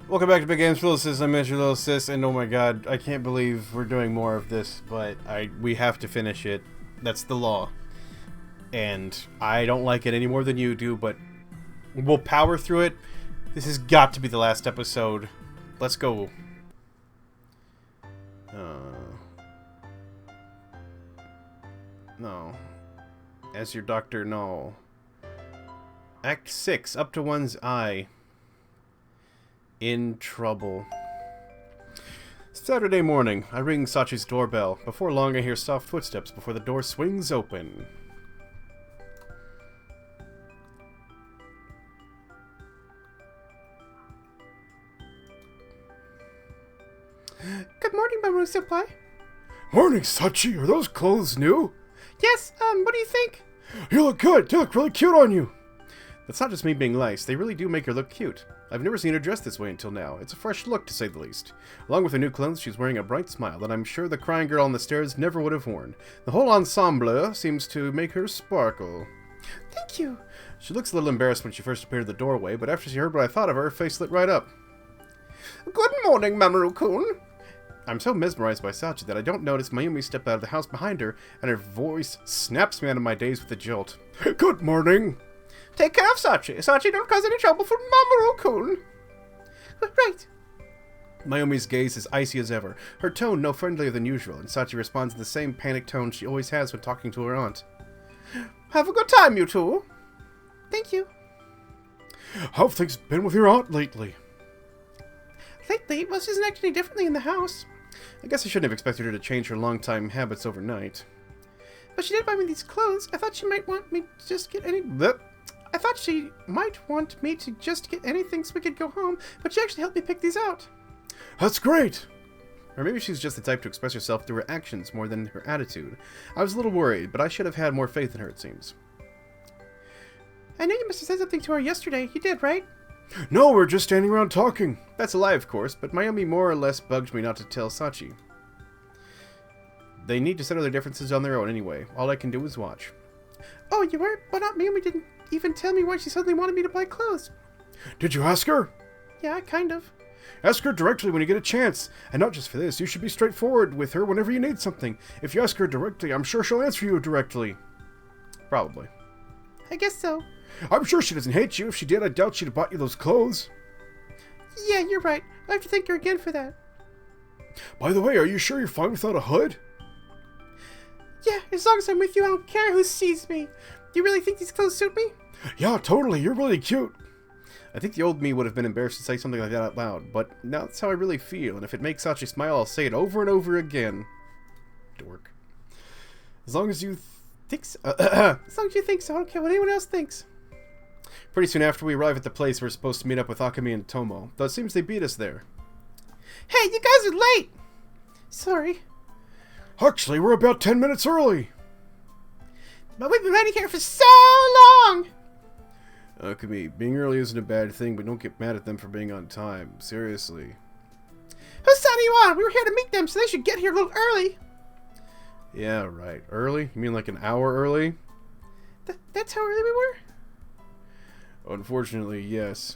Welcome back to Big Games for Little Sis. I'm your little sis, and oh my god, I can't believe we're doing more of this, but we have to finish it. That's the law. And I don't like it any more than you do, but we'll power through it. This has got to be the last episode. Let's go. No. As your doctor, no. Act 6, up to one's eye. In trouble. Saturday morning, I ring Sachi's doorbell. Before long, I hear soft footsteps before the door swings open. Good morning, Mamoru-senpai. Morning, Sachi. Are those clothes new? Yes, what do you think? You look good. You look really cute on you. That's not just me being nice. They really do make her look cute. I've never seen her dressed this way until now. It's a fresh look, to say the least. Along with her new clothes, she's wearing a bright smile that I'm sure the crying girl on the stairs never would have worn. The whole ensemble seems to make her sparkle. Thank you. She looks a little embarrassed when she first appeared at the doorway, but after she heard what I thought of her face lit right up. Good morning, Mamoru-kun. I'm so mesmerized by Sachi that I don't notice Mayumi step out of the house behind her, and her voice snaps me out of my daze with a jolt. Good morning. Take care of Sachi. Sachi, don't cause any trouble for Mamoru-kun. Right. Mayumi's gaze is icy as ever, her tone no friendlier than usual, and Sachi responds in the same panicked tone she always has when talking to her aunt. Have a good time, you two. Thank you. How have things been with your aunt lately? Lately? Well, she isn't acting any differently in the house. I guess I shouldn't have expected her to change her long-time habits overnight. But she did buy me these clothes. I thought she might want me to just get any... I thought she might want me to just get anything so we could go home, but she actually helped me pick these out. That's great. Or maybe she's just the type to express herself through her actions more than her attitude. I was a little worried, but I should have had more faith in her, it seems. I know you must have said something to her yesterday. You did, right? No, we're just standing around talking. That's a lie, of course, but Mayumi more or less bugged me not to tell Sachi. They need to settle their differences on their own anyway. All I can do is watch. Oh, you were? But Mayumi didn't even tell me why she suddenly wanted me to buy clothes. Did you ask her? Yeah, kind of. Ask her directly when you get a chance. And not just for this, you should be straightforward with her whenever you need something. If you ask her directly, I'm sure she'll answer you directly. Probably. I guess so. I'm sure she doesn't hate you. If she did, I doubt she'd have bought you those clothes. Yeah, you're right. I have to thank her again for that. By the way, are you sure you're fine without a hood? Yeah, as long as I'm with you, I don't care who sees me. Do you really think these clothes suit me? Yeah, totally. You're really cute. I think the old me would have been embarrassed to say something like that out loud, but now that's how I really feel, and if it makes Sachi smile, I'll say it over and over again. Dork. As long as you think so. As long as you think so, I don't care what anyone else thinks. Pretty soon after we arrive at the place, we're supposed to meet up with Akemi and Tomo, though it seems they beat us there. Hey, you guys are late! Sorry. Actually, we're about 10 minutes early. But we've been waiting here for so long! Akemi, being early isn't a bad thing, but don't get mad at them for being on time. Seriously. Whose side are you on? We were here to meet them, so they should get here a little early. Yeah, right. Early? You mean like an hour early? That's how early we were? Unfortunately, yes.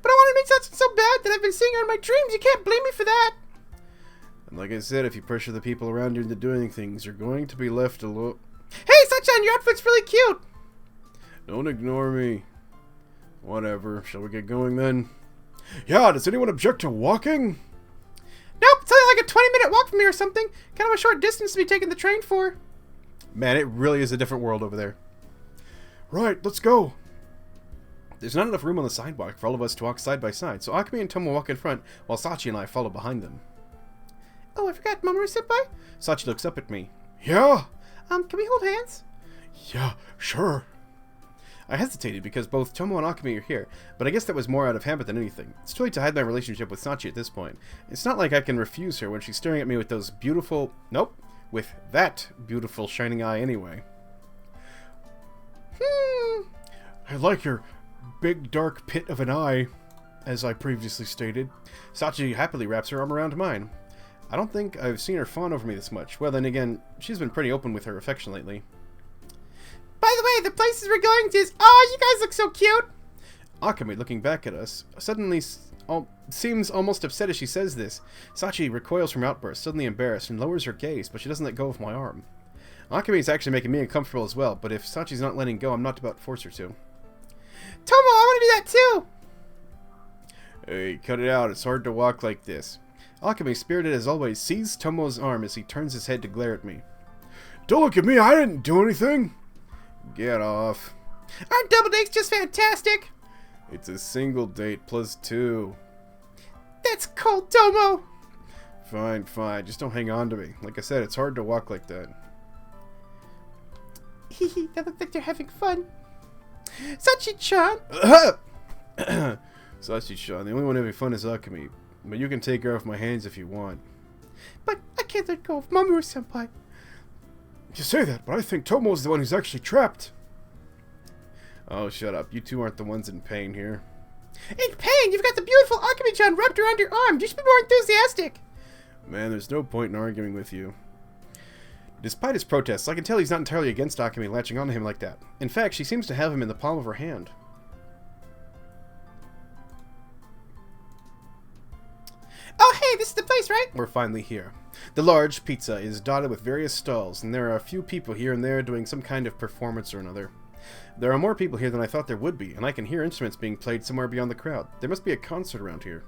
But I want to make Sachi so bad that I've been seeing her in my dreams. You can't blame me for that. And like I said, if you pressure the people around you into doing things, you're going to be left alone. Hey, Sunshine, your outfit's really cute. Don't ignore me. Whatever. Shall we get going then? Yeah, does anyone object to walking? Nope, it's only like a 20-minute walk from here or something. Kind of a short distance to be taking the train for. Man, it really is a different world over there. Right, let's go. There's not enough room on the sidewalk for all of us to walk side by side, so Akemi and Tomo walk in front, while Sachi and I follow behind them. Oh, I forgot, Mamoru-senpai? Sachi looks up at me. Yeah? Can we hold hands? Yeah, sure. I hesitated because both Tomo and Akemi are here, but I guess that was more out of habit than anything. It's too late to hide my relationship with Sachi at this point. It's not like I can refuse her when she's staring at me with those beautiful... Nope. With that beautiful shining eye anyway. I like your big dark pit of an eye, as I previously stated. Sachi happily wraps her arm around mine. I don't think I've seen her fawn over me this much. Well, then again, she's been pretty open with her affection lately. By the way, the places we're going to is... Oh, you guys look so cute. Akame, looking back at us, suddenly seems almost upset as she says this. Sachi recoils from her outburst, suddenly embarrassed, and lowers her gaze, but she doesn't let go of my arm. Akame is actually making me uncomfortable as well, but if Sachi's not letting go, I'm not about to force her to. Tomo, I want to do that too! Hey, cut it out. It's hard to walk like this. Akame, spirited as always, seized Tomo's arm as he turns his head to glare at me. Don't look at me, I didn't do anything! Get off. Aren't double dates just fantastic? It's a single date plus 2. That's cold, Tomo! Fine, fine. Just don't hang on to me. Like I said, it's hard to walk like that. Hehe, they look like they're having fun. Sachi-chan! Sachi-chan, the only one having fun is Akame. But you can take her off my hands if you want. But I can't let go of Mamoru-senpai. You say that, but I think Tomo's the one who's actually trapped. Oh, shut up. You two aren't the ones in pain here. In pain? You've got the beautiful Akame-chan wrapped around your arm. You should be more enthusiastic. Man, there's no point in arguing with you. Despite his protests, I can tell he's not entirely against Akame latching onto him like that. In fact, she seems to have him in the palm of her hand. Oh, hey, this is the place, right? We're finally here. The large pizza is dotted with various stalls, and there are a few people here and there doing some kind of performance or another. There are more people here than I thought there would be, and I can hear instruments being played somewhere beyond the crowd. There must be a concert around here.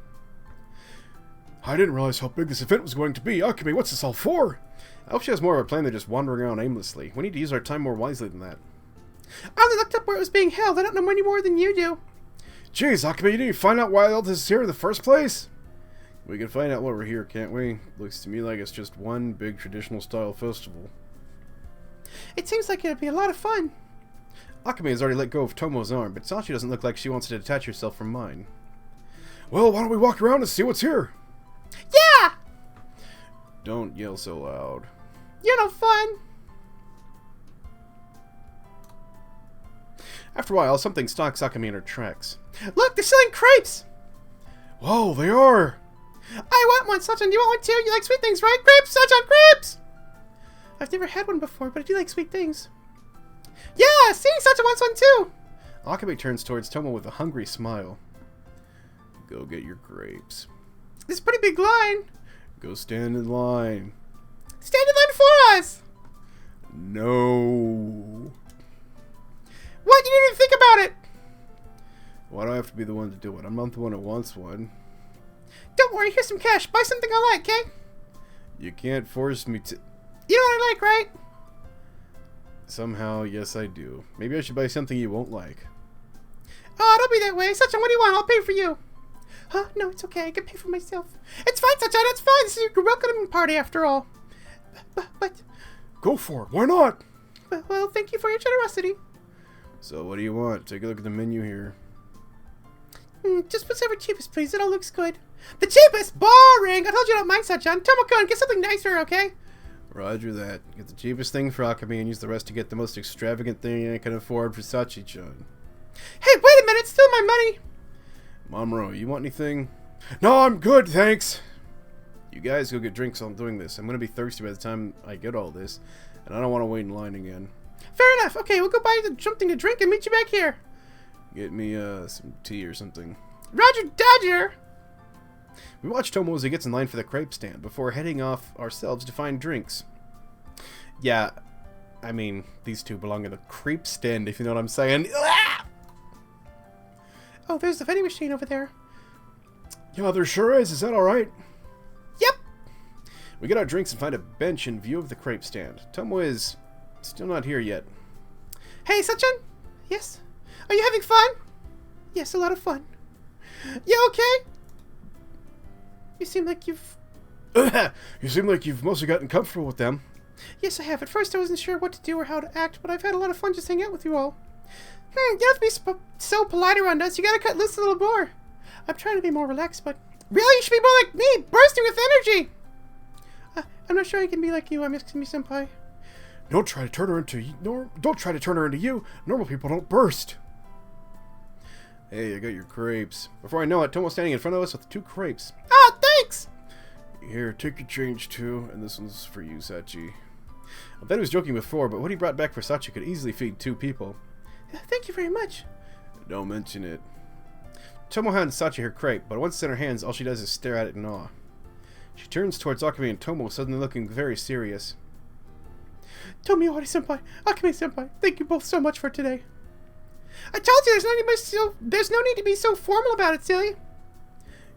I didn't realize how big this event was going to be. Akame, what's this all for? I hope she has more of a plan than just wandering around aimlessly. We need to use our time more wisely than that. I only looked up where it was being held. I don't know any more than you do. Jeez, Akame, you didn't find out why all this is here in the first place? We can find out while we're here, can't we? Looks to me like it's just one big traditional style festival. It seems like it'd be a lot of fun. Akame has already let go of Tomo's arm, but Sachi doesn't look like she wants to detach herself from mine. Well, why don't we walk around and see what's here? Yeah! Don't yell so loud. You're no fun. After a while, something stalks Akame in her tracks. Look, they're selling crepes! Whoa, they are! I want one, Sachan. Do you want one too? You like sweet things, right? Crepes, Sachan, crepes! I've never had one before, but I do like sweet things. Yeah, see, Sachan wants one too! Akame turns towards Tomo with a hungry smile. Go get your grapes. This is a pretty big line. Go stand in line. Stand in line for us! No. What? You didn't even think about it! Why do I have to be the one to do it? I'm not the one who wants one. Don't worry, here's some cash. Buy something I like, okay? You can't force me to... You know what I like, right? Somehow, yes I do. Maybe I should buy something you won't like. Oh, don't be that way. Sachan, what do you want? I'll pay for you. Huh? No, it's okay. I can pay for myself. It's fine, Sachan. It's fine. This is your welcoming party after all. But... Go for it. Why not? Well, thank you for your generosity. So what do you want? Take a look at the menu here. Just whatever cheapest, please. It all looks good. The cheapest? Boring! I told you I don't mind, Sachan. Tomo-kun, get something nicer, okay? Roger that. Get the cheapest thing for Akame and use the rest to get the most extravagant thing I can afford for Sachi-chan. Hey, wait a minute! It's still my money! Mamoru, you want anything? No, I'm good, thanks. You guys go get drinks while I'm doing this. I'm gonna be thirsty by the time I get all this, and I don't want to wait in line again. Fair enough. Okay, we'll go buy something to drink and meet you back here. Get me some tea or something. Roger Dodger! We watch Tomo as he gets in line for the crepe stand before heading off ourselves to find drinks. Yeah, I mean, these two belong in the crepe stand, if you know what I'm saying. Oh, there's the vending machine over there. Yeah, there sure is. Is that alright? Yep. We get our drinks and find a bench in view of the crepe stand. Tomo is still not here yet. Hey, Sachan? Yes? Are you having fun? Yes, a lot of fun. You okay? You seem like you've... You seem like you've mostly gotten comfortable with them. Yes, I have. At first I wasn't sure what to do or how to act, but I've had a lot of fun just hanging out with you all. You don't have to be so polite around us. You gotta cut loose a little more. I'm trying to be more relaxed, but... Really? You should be more like me, bursting with energy! I'm not sure I can be like you, Senpai. Don't try to turn her into you. Normal people don't burst. Hey, I got your crepes. Before I know it, Tomo's standing in front of us with 2 crepes. Oh, thanks! Here, take your change too, and this one's for you, Sachi. I bet he was joking before, but what he brought back for Sachi could easily feed 2 people. Thank you very much. Don't mention it. Tomo hands Sachi her crepe, but once it's in her hands, all she does is stare at it in awe. She turns towards Akame and Tomo, suddenly looking very serious. Tomohori-senpai, Akame-senpai, thank you both so much for today. I told you there's no need to be so formal about it, silly.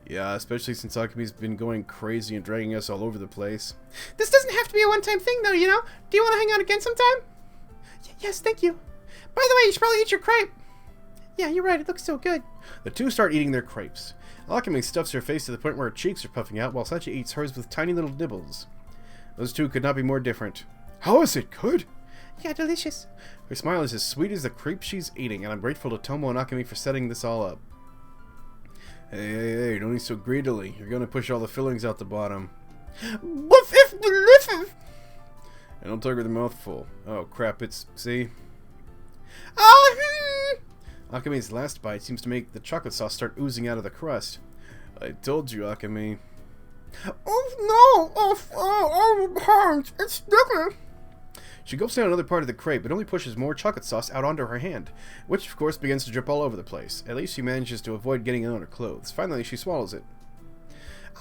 Yeah, especially since Akame's been going crazy and dragging us all over the place. This doesn't have to be a one-time thing, though, you know? Do you want to hang out again sometime? Yes, thank you. By the way, you should probably eat your crepe. Yeah, you're right, it looks so good. The two start eating their crepes. Akame stuffs her face to the point where her cheeks are puffing out, while Sachi eats hers with tiny little nibbles. Those two could not be more different. How is it? Good? Yeah, delicious. Her smile is as sweet as the crepe she's eating, and I'm grateful to Tomo and Akame for setting this all up. Hey, don't eat so greedily. You're gonna push all the fillings out the bottom. Woof if delicious. And don't tug her the mouthful. Oh crap, see? Akame's last bite seems to make the chocolate sauce start oozing out of the crust. I told you, Akame. Oh no! It hurts. It's sticky. She gulps down another part of the crepe, but only pushes more chocolate sauce out onto her hand, which of course begins to drip all over the place. At least she manages to avoid getting it on her clothes. Finally, she swallows it.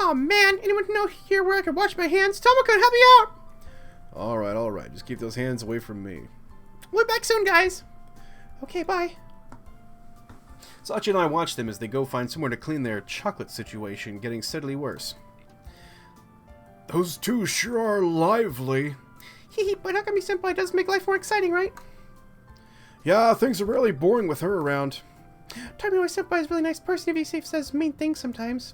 Oh man, anyone know here where I can wash my hands? Tomo can help me out! Alright. Just keep those hands away from me. We'll be back soon, guys. Okay, bye. Sachi and I watch them as they go find somewhere to clean their chocolate situation, getting steadily worse. Those two sure are lively. Hee but Akame-senpai does make life more exciting, right? Yeah, things are really boring with her around. Tomohori-senpai is a really nice person if he says mean things sometimes.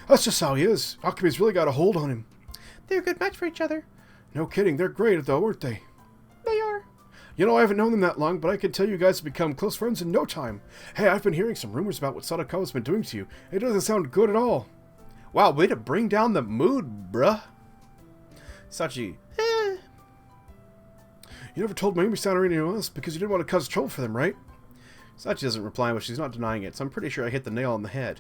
That's just how he is. Akame's really got a hold on him. They're a good match for each other. No kidding, they're great though, aren't they? They are. You know, I haven't known them that long, but I can tell you guys have become close friends in no time. Hey, I've been hearing some rumors about what Sadakawa's been doing to you. It doesn't sound good at all. Wow, way to bring down the mood, bruh. Sachi. You never told Mayumi-san or anyone else because you didn't want to cause trouble for them, right? Sachi doesn't reply, but she's not denying it, so I'm pretty sure I hit the nail on the head.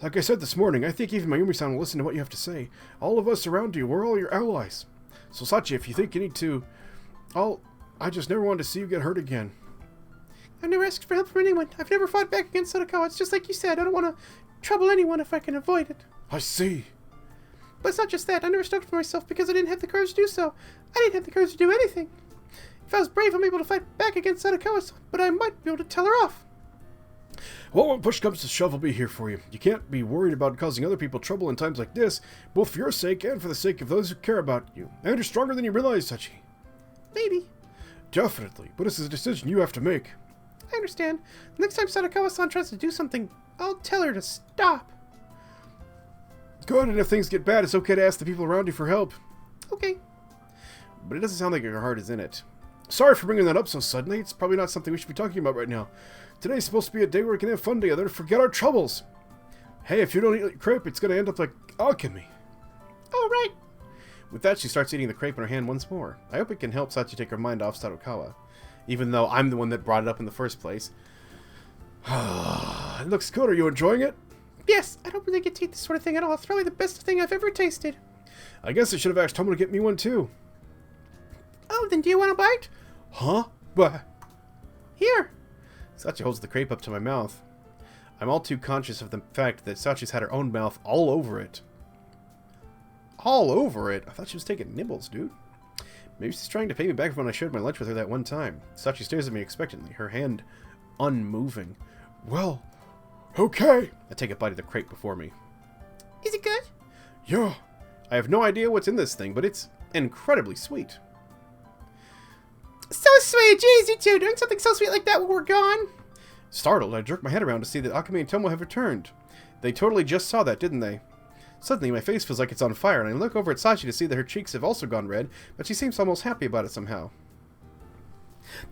Like I said this morning, I think even Mayumi-san will listen to what you have to say. All of us around you, we're all your allies. So Sachi, if you think you need to... I just never wanted to see you get hurt again. I've never asked for help from anyone. I've never fought back against Sadakawa. It's just like you said. I don't want to trouble anyone if I can avoid it. I see. But it's not just that. I never stuck for myself because I didn't have the courage to do so. I didn't have the courage to do anything. If I was brave, I'm able to fight back against Sadakawa, but I might be able to tell her off. Well, when push comes to shove, I'll be here for you. You can't be worried about causing other people trouble in times like this, both for your sake and for the sake of those who care about you. And you're stronger than you realize, Sachi. Maybe. Definitely, but this is a decision you have to make. I understand. The next time Sadakawa-san tries to do something, I'll tell her to stop. Good, and if things get bad, it's okay to ask the people around you for help. Okay. But it doesn't sound like your heart is in it. Sorry for bringing that up so suddenly. It's probably not something we should be talking about right now. Today's supposed to be a day where we can have fun together and forget our troubles. Hey, if you don't eat crepe, it's going to end up like alchemy. All right. With that, she starts eating the crepe in her hand once more. I hope it can help Sachi take her mind off Sadakawa, even though I'm the one that brought it up in the first place. It looks good. Are you enjoying it? Yes, I don't really get to eat this sort of thing at all. It's probably the best thing I've ever tasted. I guess I should have asked Tomo to get me one too. Oh, then do you want a bite? Huh? But Here. Sachi holds the crepe up to my mouth. I'm all too conscious of the fact that Sachi's had her own mouth all over it. All over it? I thought she was taking nibbles, dude. Maybe she's trying to pay me back for when I shared my lunch with her that one time. Sachi stares at me expectantly, her hand unmoving. Well, okay. I take a bite of the crepe before me. Is it good? Yeah. I have no idea what's in this thing, but it's incredibly sweet. So sweet. Jeez, you two doing something so sweet like that when we're gone. Startled, I jerk my head around to see that Akame and Tomo have returned. They totally just saw that, didn't they? Suddenly, my face feels like it's on fire, and I look over at Sachi to see that her cheeks have also gone red, but she seems almost happy about it somehow.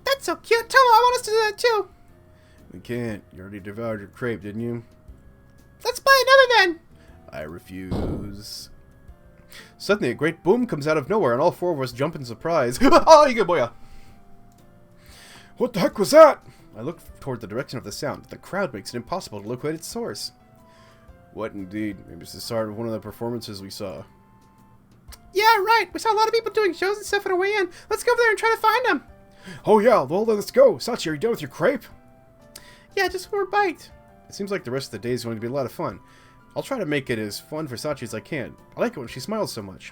That's so cute. Tomo, I want us to do that too. We can't. You already devoured your crepe, didn't you? Let's buy another then. I refuse. Suddenly, a great boom comes out of nowhere, and all four of us jump in surprise. Oh, you good boy! What the heck was that? I look toward the direction of the sound, but the crowd makes it impossible to locate its source. What indeed? Maybe it's the start of one of the performances we saw. Yeah, right. We saw a lot of people doing shows and stuff on our way in. Let's go over there and try to find them. Oh yeah, well then let's go. Sachi, are you done with your crepe? Yeah, just one more bite. It seems like the rest of the day is going to be a lot of fun. I'll try to make it as fun for Sachi as I can. I like it when she smiles so much.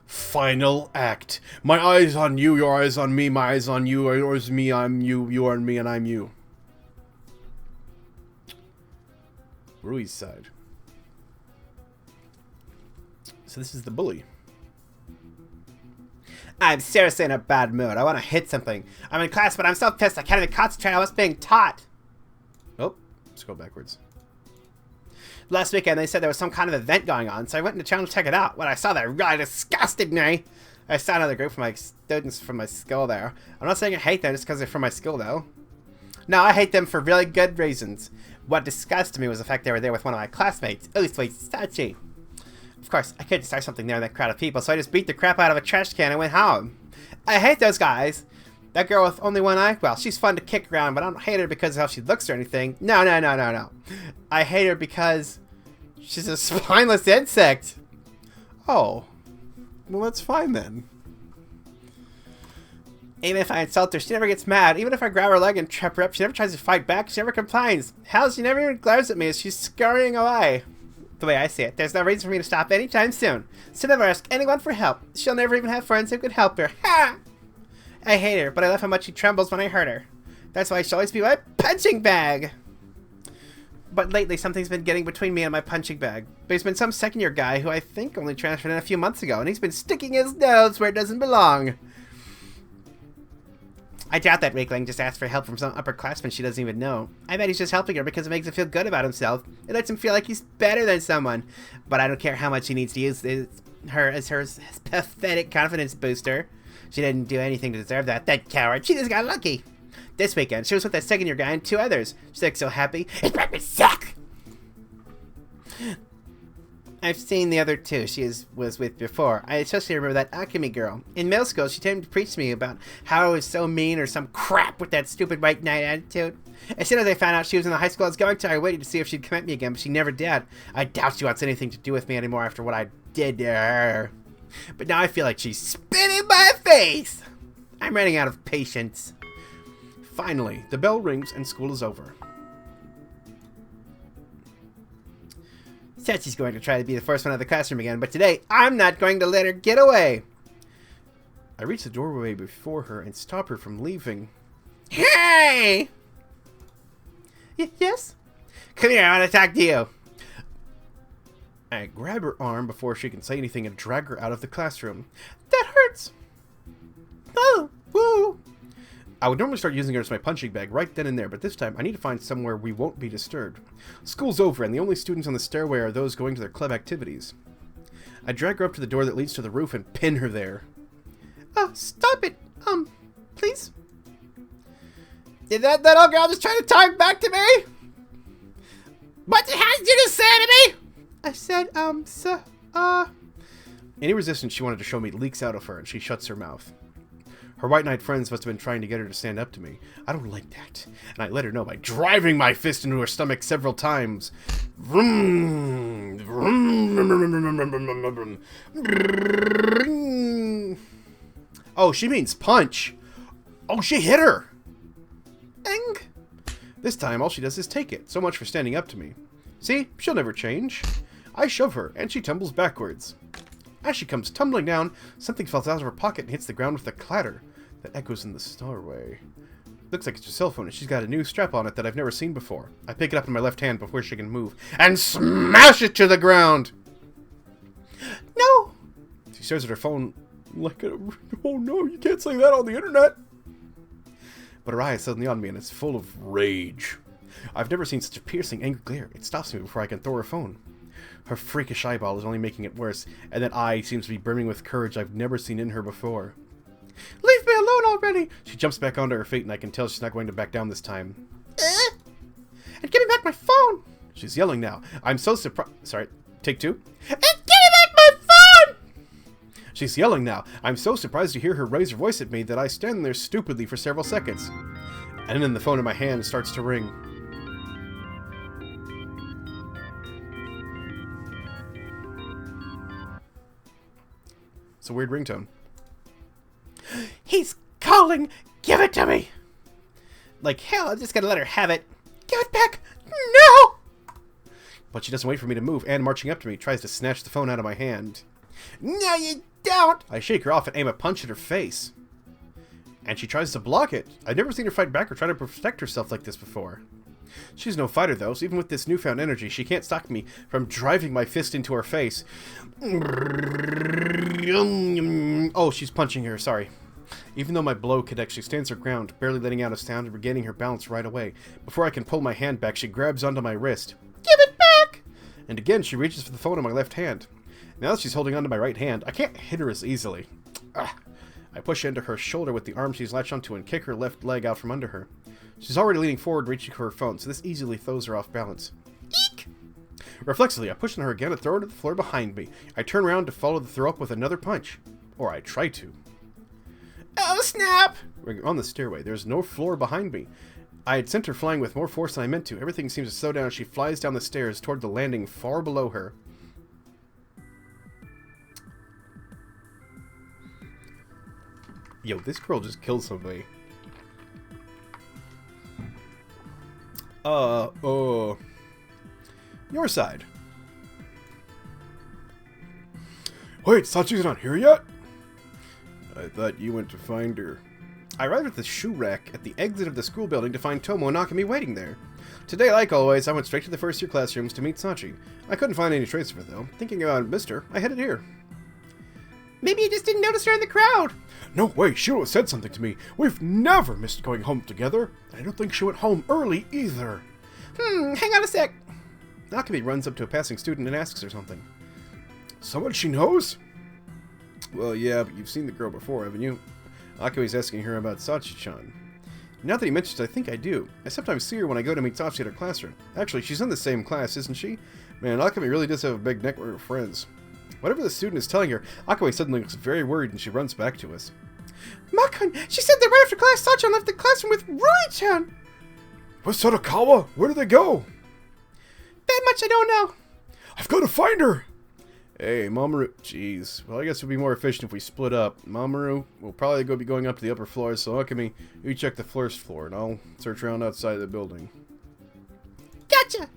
Final act. My eyes on you, your eyes on me, my eyes on you, yours me, I'm you, you are me, and I'm you. Rui's side. So this is the bully. I'm seriously in a bad mood. I want to hit something. I'm in class, but I'm so pissed I can't even concentrate on what's being taught. Oh, let's go backwards. Last weekend, they said there was some kind of event going on, so I went into town to check it out. When I saw that, it really disgusted me. I saw another group from my students from my school there. I'm not saying I hate them just because they're from my school, though. No, I hate them for really good reasons. What disgusted me was the fact they were there with one of my classmates, Ulisui Sachi. Of course, I couldn't start something there in that crowd of people, so I just beat the crap out of a trash can and went home. I hate those guys. That girl with only one eye, well, she's fun to kick around, but I don't hate her because of how she looks or anything. No. I hate her because she's a spineless insect. Oh. Well, that's fine then. Even if I insult her, she never gets mad. Even if I grab her leg and trap her up, she never tries to fight back. She never complains. Hell, she never even glares at me as she's scurrying away. The way I see it, there's no reason for me to stop anytime soon. She'll never ask anyone for help. She'll never even have friends who could help her. Ha! I hate her, but I love how much she trembles when I hurt her. That's why she'll always be my punching bag. But lately, something's been getting between me and my punching bag. There's been some second-year guy who I think only transferred in a few months ago, and he's been sticking his nose where it doesn't belong. I doubt that weakling just asked for help from some upperclassman she doesn't even know. I bet he's just helping her because it makes him feel good about himself. It lets him feel like he's better than someone. But I don't care how much he needs to use her as his pathetic confidence booster. She didn't do anything to deserve that. That coward. She just got lucky. This weekend, she was with that second-year guy and 2 others. She looked so happy. It made me sick! I've seen the other 2 she was with before. I especially remember that Akemi girl. In middle school, she came to preach to me about how I was so mean or some crap with that stupid white knight attitude. As soon as I found out she was in the high school I was going to, I waited to see if she'd come at me again, but she never did. I doubt she wants anything to do with me anymore after what I did to her. But now I feel like she's spitting in my face! I'm running out of patience. Finally, the bell rings and school is over. Said she's going to try to be the first one out of the classroom again, but today, I'm not going to let her get away. I reach the doorway before her and stop her from leaving. Hey! Yes? Come here, I want to talk to you. I grab her arm before she can say anything and drag her out of the classroom. That hurts. Oh, woo. I would normally start using her as my punching bag right then and there, but this time I need to find somewhere we won't be disturbed. School's over, and the only students on the stairway are those going to their club activities. I drag her up to the door that leads to the roof and pin her there. Stop it. Please? Did that little girl just try to talk back to me? What the hell did you just say to me? I said, sir, Any resistance she wanted to show me leaks out of her, and she shuts her mouth. Her white knight friends must have been trying to get her to stand up to me. I don't like that. And I let her know by driving my fist into her stomach several times. Vroom, vroom, oh, she means punch. Oh, she hit her. Eng. This time, all she does is take it. So much for standing up to me. See? She'll never change. I shove her, and she tumbles backwards. As she comes tumbling down, something falls out of her pocket and hits the ground with a clatter that echoes in the stairway. Looks like it's her cell phone, and she's got a new strap on it that I've never seen before. I pick it up in my left hand before she can move, and smash it to the ground! No! She stares at her phone like a... Oh no, you can't say that on the internet! But her eye is suddenly on me, and it's full of rage. I've never seen such a piercing, angry glare. It stops me before I can throw her phone. Her freakish eyeball is only making it worse, and that eye seems to be brimming with courage I've never seen in her before. Leave me alone already! She jumps back onto her feet, and I can tell she's not going to back down this time. And give me back my phone! She's yelling now. I'm so surprised. Sorry, take 2. And give me back my phone! She's yelling now. I'm so surprised to hear her raise her voice at me that I stand there stupidly for several seconds. And then the phone in my hand starts to ring. It's a weird ringtone. He's calling! Give it to me! Like, hell, I'm just gonna let her have it. Give it back! No! But she doesn't wait for me to move, and marching up to me, tries to snatch the phone out of my hand. No, you don't! I shake her off and aim a punch at her face. And she tries to block it. I've never seen her fight back or try to protect herself like this before. She's no fighter, though, so even with this newfound energy, she can't stop me from driving my fist into her face. Oh, she's punching her, sorry. Even though my blow connects, she stands her ground, barely letting out a sound and regaining her balance right away. Before I can pull my hand back, she grabs onto my wrist. Give it back! And again, she reaches for the phone in my left hand. Now that she's holding onto my right hand, I can't hit her as easily. I push into her shoulder with the arm she's latched onto and kick her left leg out from under her. She's already leaning forward, reaching for her phone, so this easily throws her off balance. Eek! Reflexively, I push on her again and throw her to the floor behind me. I turn around to follow the throw up with another punch. Or I try to. Oh, snap! We're on the stairway. There's no floor behind me. I had sent her flying with more force than I meant to. Everything seems to slow down as she flies down the stairs toward the landing far below her. Yo, this girl just killed somebody. Your side. Wait, Sachi's not here yet? I thought you went to find her. I arrived at the shoe rack at the exit of the school building to find Tomo and Akemi waiting there. Today, like always, I went straight to the first year classrooms to meet Sachi. I couldn't find any trace of her, though. Thinking about missed her, I headed here. Maybe you just didn't notice her in the crowd. No way, she would have said something to me. We've never missed going home together. I don't think she went home early either. Hang on a sec. Akemi runs up to a passing student and asks her something. Someone she knows? Well, yeah, but you've seen the girl before, haven't you? Akemi's asking her about Sachi-chan. Now that he mentions it, I think I do. I sometimes see her when I go to meet Sachi at her classroom. Actually, she's in the same class, isn't she? Man, Akemi really does have a big network of friends. Whatever the student is telling her, Akemi suddenly looks very worried and she runs back to us. Makun, she said that right after class, Sachi left the classroom with Rui-chan. With Sadakawa? Where did they go? That much I don't know. I've got to find her! Hey, Mamoru... Jeez. Well, I guess it would be more efficient if we split up. Mamoru will probably be going up to the upper floors, so Akemi, you check the first floor, and I'll search around outside of the building. Gotcha!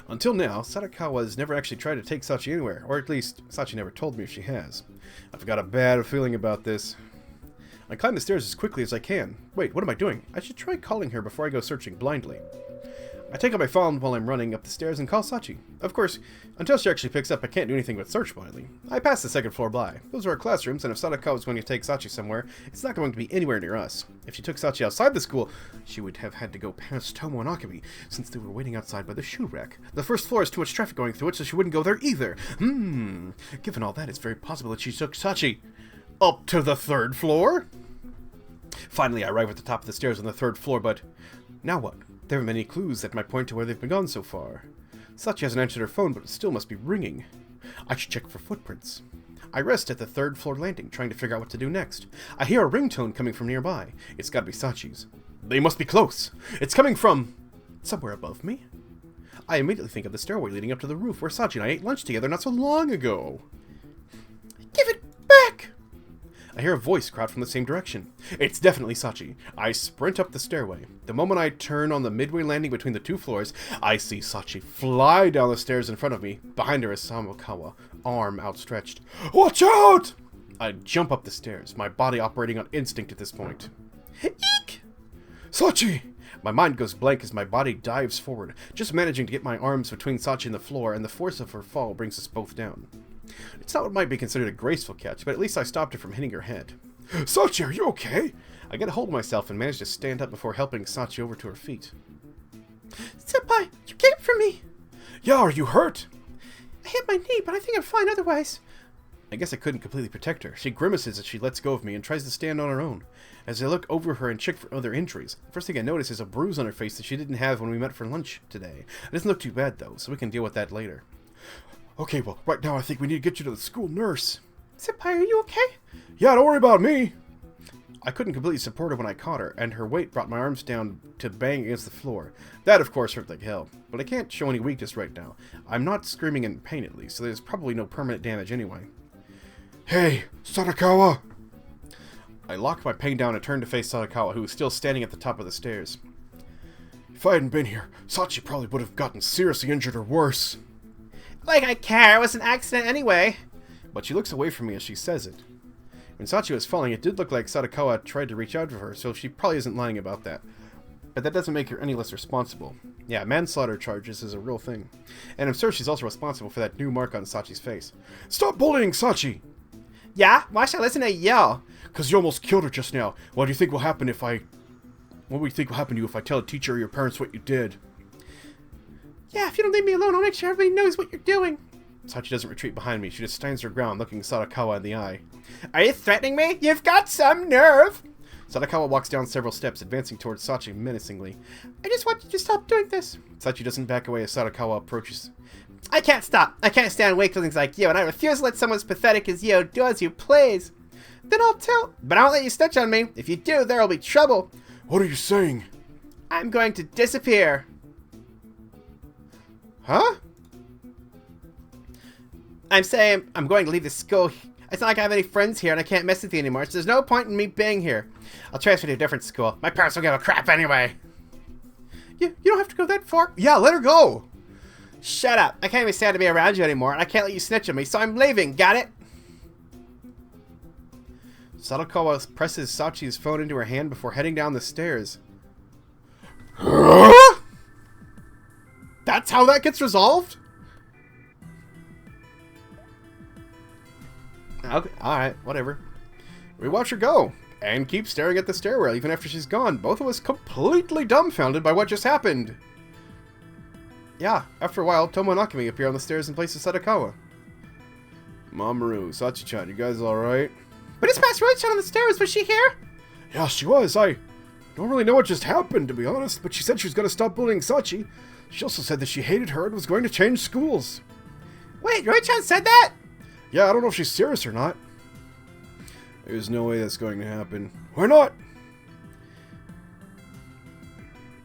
Until now, Sadakawa has never actually tried to take Sachi anywhere, or at least, Sachi never told me if she has. I've got a bad feeling about this. I climb the stairs as quickly as I can. Wait, what am I doing? I should try calling her before I go searching blindly. I take out my phone while I'm running up the stairs and call Sachi. Of course, until she actually picks up, I can't do anything but search blindly. I pass the second floor by. Those are our classrooms, and if Sadakawa was going to take Sachi somewhere, it's not going to be anywhere near us. If she took Sachi outside the school, she would have had to go past Tomo and Akemi, since they were waiting outside by the shoe rack. The first floor has too much traffic going through it, so she wouldn't go there either. Given all that, it's very possible that she took Sachi up to the third floor. Finally, I arrive at the top of the stairs on the third floor, but now what? There are many clues that might point to where they've been gone so far. Sachi hasn't answered her phone, but it still must be ringing. I should check for footprints. I rest at the third floor landing, trying to figure out what to do next. I hear a ringtone coming from nearby. It's gotta be Sachi's. They must be close. It's coming from somewhere above me. I immediately think of the stairway leading up to the roof where Sachi and I ate lunch together not so long ago. Give it back! I hear a voice crowd from the same direction. It's definitely Sachi. I sprint up the stairway. The moment I turn on the midway landing between the two floors, I see Sachi fly down the stairs in front of me. Behind her is Samokawa, arm outstretched. Watch out! I jump up the stairs, my body operating on instinct at this point. Eek! Sachi! My mind goes blank as my body dives forward, just managing to get my arms between Sachi and the floor, and the force of her fall brings us both down. It's not what might be considered a graceful catch, but at least I stopped her from hitting her head. Sachi, are you okay? I get a hold of myself and manage to stand up before helping Sachi over to her feet. Senpai, you came for me. Yeah, are you hurt? I hit my knee, but I think I'm fine otherwise. I guess I couldn't completely protect her. She grimaces as she lets go of me and tries to stand on her own. As I look over her and check for other injuries, the first thing I notice is a bruise on her face that she didn't have when we met for lunch today. It doesn't look too bad, though, so we can deal with that later. Okay, well, right now I think we need to get you to the school nurse. Senpai, are you okay? Yeah, don't worry about me. I couldn't completely support her when I caught her, and her weight brought my arms down to bang against the floor. That, of course, hurt like hell, but I can't show any weakness right now. I'm not screaming in pain, at least, so there's probably no permanent damage anyway. Hey, Sadakawa! I locked my pain down and turned to face Sadakawa, who was still standing at the top of the stairs. If I hadn't been here, Sachi probably would have gotten seriously injured or worse. Like I care, it was an accident anyway. But she looks away from me as she says it. When Sachi was falling, it did look like Sadakawa tried to reach out for her, so she probably isn't lying about that. But that doesn't make her any less responsible. Yeah, manslaughter charges is a real thing. And I'm sure she's also responsible for that new mark on Sachi's face. Stop bullying Sachi! Yeah? Why should I listen to you yell? Because you almost killed her just now. What do you think will happen if I... What do you think will happen to you if I tell a teacher or your parents what you did? Yeah, if you don't leave me alone, I'll make sure everybody knows what you're doing. Sachi doesn't retreat behind me. She just stands her ground, looking Sadakawa in the eye. Are you threatening me? You've got some nerve! Sadakawa walks down several steps, advancing towards Sachi menacingly. I just want you to stop doing this. Sachi doesn't back away as Sadakawa approaches. I can't stop. I can't stand weaklings like you, and I refuse to let someone as pathetic as you do as you please. Then I'll tell... But I won't let you snitch on me. If you do, there'll be trouble. What are you saying? I'm going to disappear. Huh? I'm saying I'm going to leave the school. It's not like I have any friends here and I can't mess with you anymore, so there's no point in me being here. I'll transfer to a different school. My parents don't give a crap anyway. You don't have to go that far. Yeah, let her go. Shut up. I can't even stand to be around you anymore, and I can't let you snitch on me, so I'm leaving. Got it? Sadakawa presses Sachi's phone into her hand before heading down the stairs. That's how that gets resolved? Okay, alright, whatever. We watch her go, and keep staring at the stairwell even after she's gone, both of us completely dumbfounded by what just happened. Yeah, after a while, Tomo and Akemi appear on the stairs in place of Sadakawa. Mamoru, Sachi-chan, you guys alright? But it's past Roy-chan on the stairs, was she here? Yeah, she was. I don't really know what just happened, to be honest, but she said she was going to stop bullying Sachi. She also said that she hated her and was going to change schools. Wait, Roy-chan said that? Yeah, I don't know if she's serious or not. There's no way that's going to happen. Why not?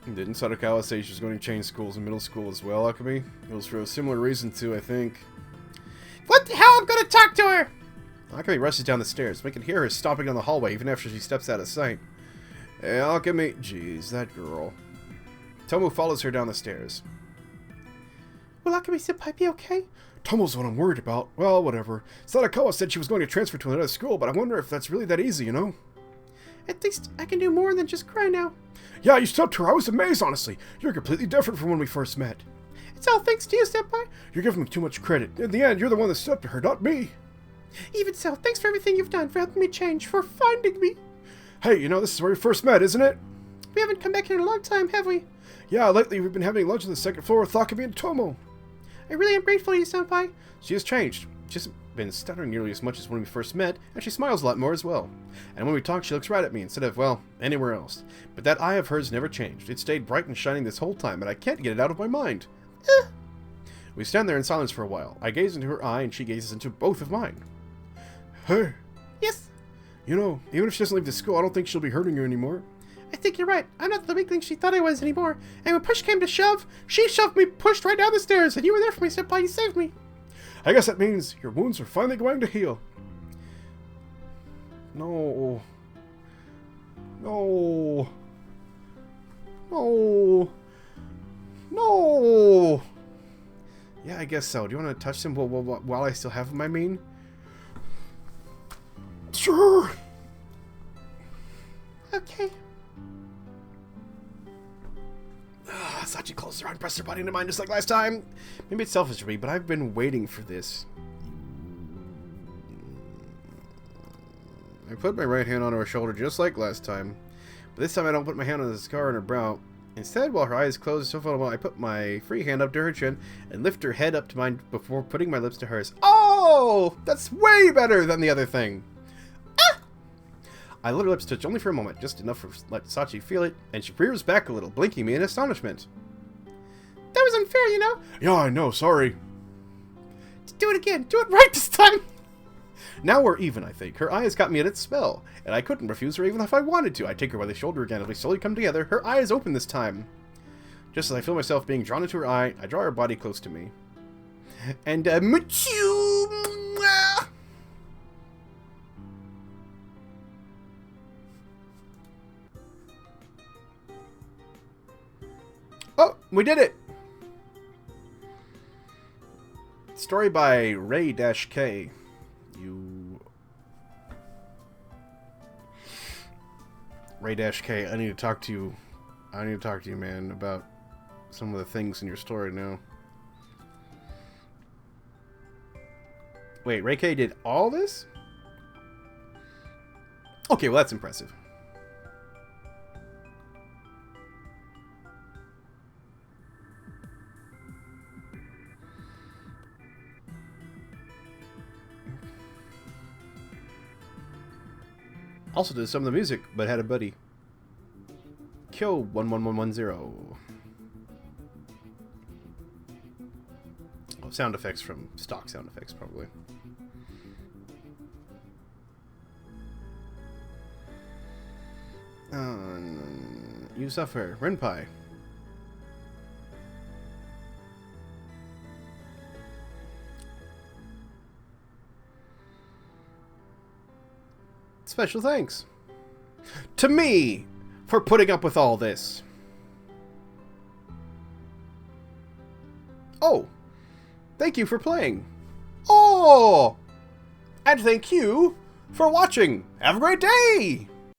Didn't Sadakawa say she was going to change schools in middle school as well, Akemi? It was for a similar reason too, I think. What the hell? I'm going to talk to her! Akemi rushes down the stairs. We can hear her stomping down the hallway even after she steps out of sight. Hey, Akemi. Jeez, that girl. Tomo follows her down the stairs. Will Akemi-senpai be okay? Tomo's what I'm worried about. Well, whatever. Sadakawa said she was going to transfer to another school, but I wonder if that's really that easy, you know? At least I can do more than just cry now. Yeah, you stood up to her. I was amazed, honestly. You're completely different from when we first met. It's all thanks to you, senpai. You're giving me too much credit. In the end, you're the one that stood up to her, not me. Even so, thanks for everything you've done, for helping me change, for finding me. Hey, you know, this is where we first met, isn't it? We haven't come back here in a long time, have we? Yeah, lately we've been having lunch on the second floor with Akemi and Tomo. I really am grateful to you, senpai. She has changed. She hasn't been stuttering nearly as much as when we first met, and she smiles a lot more as well. And when we talk, she looks right at me instead of, well, anywhere else. But that eye of hers never changed. It stayed bright and shining this whole time, and I can't get it out of my mind. We stand there in silence for a while. I gaze into her eye, and she gazes into both of mine. Hey. Yes? You know, even if she doesn't leave the school, I don't think she'll be hurting you anymore. I think you're right. I'm not the weakling she thought I was anymore. And when push came to shove, she shoved me, pushed right down the stairs, and you were there for me, senpai. You saved me. I guess that means your wounds are finally going to heal. No. No. No. No. Yeah, I guess so. Do you want to touch them while I still have them, I mean? Sure. Okay. Sachi closed her eye and pressed her body into mine just like last time. Maybe it's selfish of me, but I've been waiting for this. I put my right hand on her shoulder just like last time. But this time I don't put my hand on the scar on her brow. Instead, while her eyes closed so far, I put my free hand up to her chin and lift her head up to mine before putting my lips to hers. Oh! That's way better than the other thing. I let her lips touch only for a moment, just enough to let Sachi feel it, and she rears back a little, blinking me in astonishment. That was unfair, you know? Yeah, I know, sorry. Do it again. Do it right this time. Now we're even, I think. Her eye has got me at its spell, and I couldn't refuse her even if I wanted to. I take her by the shoulder again as we slowly come together. Her eye is open this time. Just as I feel myself being drawn into her eye, I draw her body close to me. And, oh, we did it! Story by Ray-K. Ray-K, I need to talk to you. I need to talk to you, man, about some of the things in your story now. Wait, Ray-K did all this? Okay, well, that's impressive. Also did some of the music, but had a buddy. Kyo 11110. Oh, sound effects from stock sound effects, probably. You suffer. Renpai. Special thanks to me for putting up with all this. Oh, thank you for playing. Oh, and thank you for watching. Have a great day.